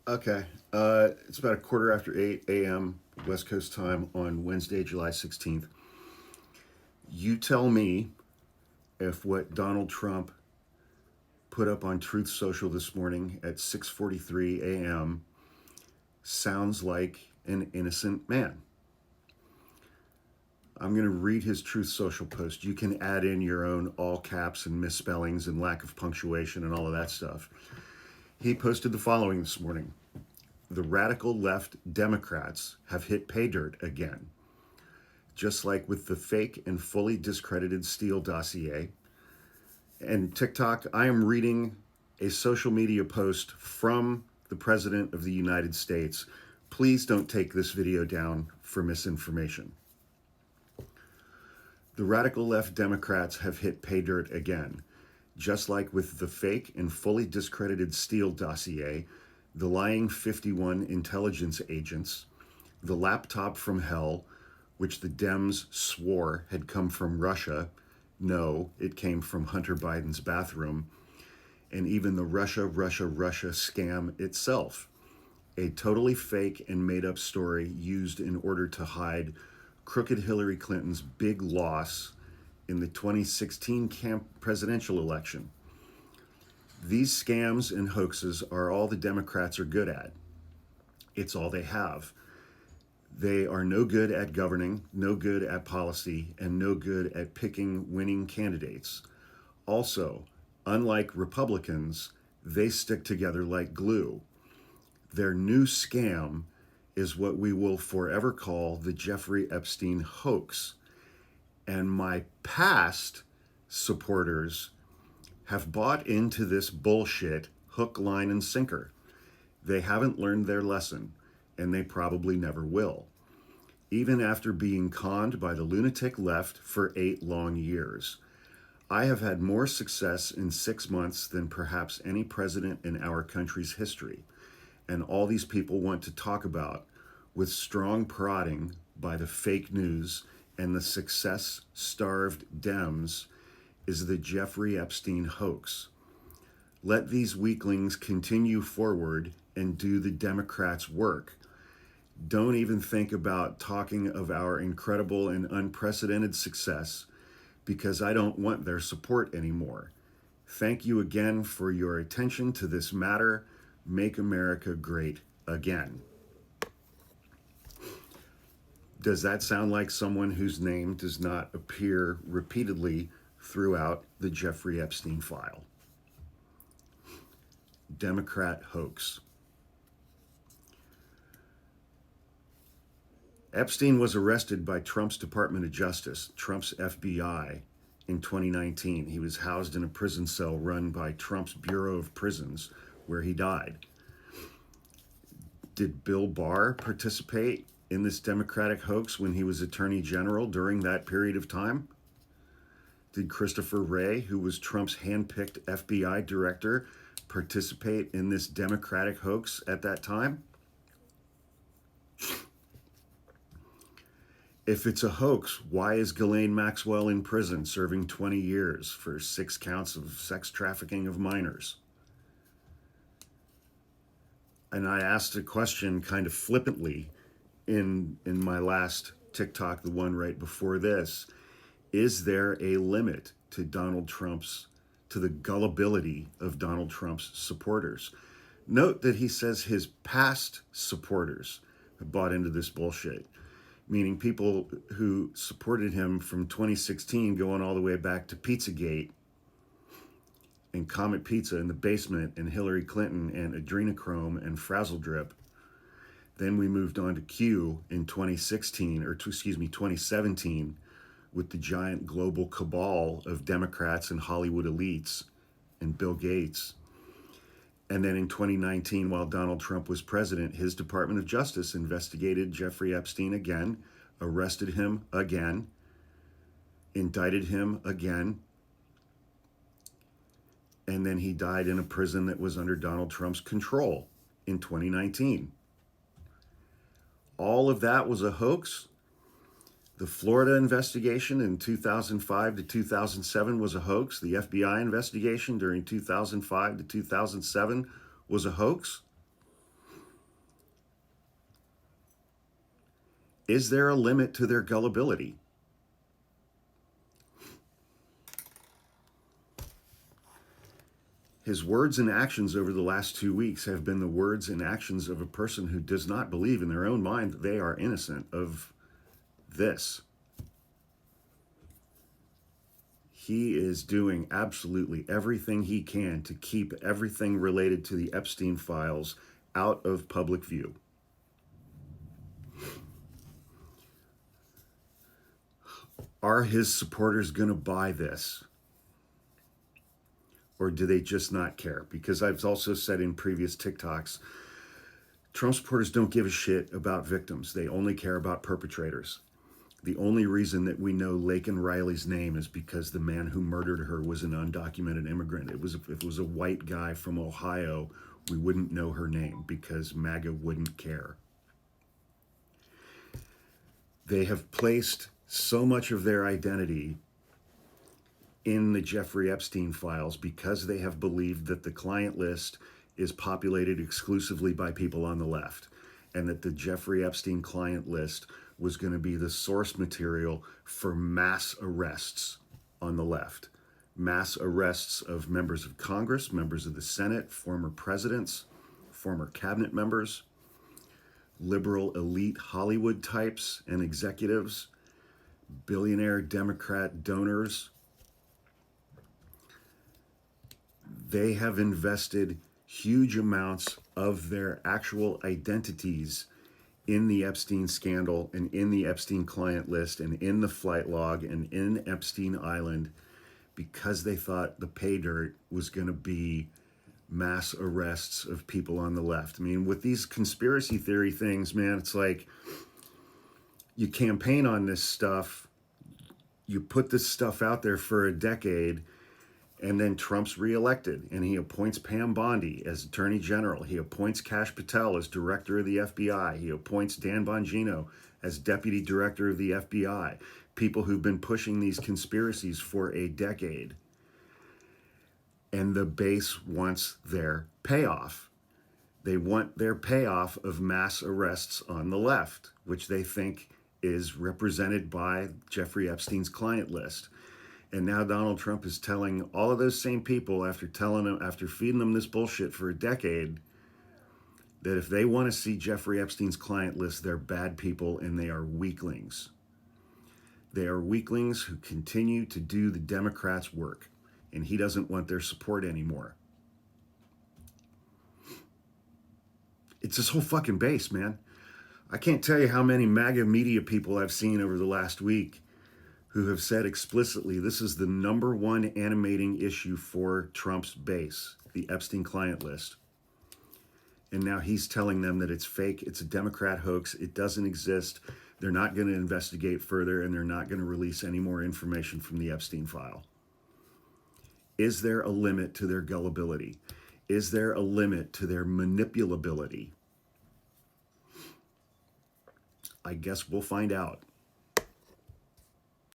Okay. It's about a quarter after 8 a.m. West Coast time on Wednesday, July 16th. You tell me if what Donald Trump put up on Truth Social this morning at 6:43 a.m. sounds like an innocent man. I'm going to read his Truth Social post. You can add in your own all caps and misspellings and lack of punctuation and all of that stuff. He posted the following this morning. The radical left Democrats have hit pay dirt again. Just like with the fake and fully discredited Steele dossier. And TikTok, I am reading a social media post from the President of the United States. Please don't take this video down for misinformation. The radical left Democrats have hit pay dirt again. Just like with the fake and fully discredited Steele dossier, the lying 51 intelligence agents, the laptop from hell, which the Dems swore had come from Russia. No, it came from Hunter Biden's bathroom. And even the Russia scam itself. A totally fake and made up story used in order to hide crooked Hillary Clinton's big loss in the 2016 presidential election. These scams and hoaxes are all the Democrats are good at. It's all they have. They are no good at governing, no good at policy, and no good at picking winning candidates. Also, unlike Republicans, they stick together like glue. Their new scam is what we will forever call the Jeffrey Epstein hoax. And my past supporters have bought into this bullshit hook, line, and sinker. They haven't learned their lesson, and they probably never will, even after being conned by the lunatic left for 8 long years. I have had more success in 6 months than perhaps any president in our country's history. And all these people want to talk about, with strong prodding by the fake news and the success-starved Dems, is the Jeffrey Epstein hoax. Let these weaklings continue forward and do the Democrats' work. Don't even think about talking of our incredible and unprecedented success, because I don't want their support anymore. Thank you again for your attention to this matter. Make America great again. Does that sound like someone whose name does not appear repeatedly throughout the Jeffrey Epstein file? Democrat hoax. Epstein was arrested by Trump's Department of Justice, Trump's FBI, in 2019. He was housed in a prison cell run by Trump's Bureau of Prisons, where he died. Did Bill Barr participate in this Democratic hoax when he was Attorney General during that period of time? Did Christopher Wray, who was Trump's handpicked FBI director, participate in this Democratic hoax at that time? If it's a hoax, why is Ghislaine Maxwell in prison serving 20 years for 6 counts of sex trafficking of minors? And I asked a question kind of flippantly in my last TikTok, the one right before this. Is there a limit to the gullibility of Donald Trump's supporters? Note that he says his past supporters have bought into this bullshit, meaning people who supported him from 2016 going all the way back to Pizzagate and Comet Pizza in the basement and Hillary Clinton and adrenochrome and frazzle drip. Then we moved on to Q in 2017 with the giant global cabal of Democrats and Hollywood elites and Bill Gates. And then in 2019, while Donald Trump was president, his Department of Justice investigated Jeffrey Epstein again, arrested him again, indicted him again, and then he died in a prison that was under Donald Trump's control in 2019. All of that was a hoax. The Florida investigation in 2005 to 2007 was a hoax. The FBI investigation during 2005 to 2007 was a hoax. Is there a limit to their gullibility? His words and actions over the last 2 weeks have been the words and actions of a person who does not believe in their own mind that they are innocent of this. He is doing absolutely everything he can to keep everything related to the Epstein files out of public view. Are his supporters going to buy this? Or do they just not care? Because I've also said in previous TikToks, Trump supporters don't give a shit about victims. They only care about perpetrators. The only reason that we know Laken Riley's name is because the man who murdered her was an undocumented immigrant. If it was a white guy from Ohio, we wouldn't know her name because MAGA wouldn't care. They have placed so much of their identity in the Jeffrey Epstein files because they have believed that the client list is populated exclusively by people on the left, and that the Jeffrey Epstein client list was going to be the source material for mass arrests on the left. Mass arrests of members of Congress, members of the Senate, former presidents, former cabinet members, liberal elite Hollywood types and executives, billionaire Democrat donors. They have invested huge amounts of their actual identities in the Epstein scandal and in the Epstein client list and in the flight log and in Epstein Island because they thought the pay dirt was going to be mass arrests of people on the left. I mean, with these conspiracy theory things, man, it's like you campaign on this stuff, you put this stuff out there for a decade, and then Trump's reelected, and he appoints Pam Bondi as Attorney General. He appoints Kash Patel as Director of the FBI. He appoints Dan Bongino as Deputy Director of the FBI. People who've been pushing these conspiracies for a decade. And the base wants their payoff. They want their payoff of mass arrests on the left, which they think is represented by Jeffrey Epstein's client list. And now Donald Trump is telling all of those same people, after feeding them this bullshit for a decade, that if they want to see Jeffrey Epstein's client list, they're bad people and they are weaklings. They are weaklings who continue to do the Democrats' work, and he doesn't want their support anymore. It's this whole fucking base, man. I can't tell you how many MAGA media people I've seen over the last week who have said explicitly this is the number one animating issue for Trump's base, the Epstein client list. And now he's telling them that it's fake, it's a Democrat hoax, it doesn't exist, they're not going to investigate further, and they're not going to release any more information from the Epstein file. Is there a limit to their gullibility? Is there a limit to their manipulability? I guess we'll find out.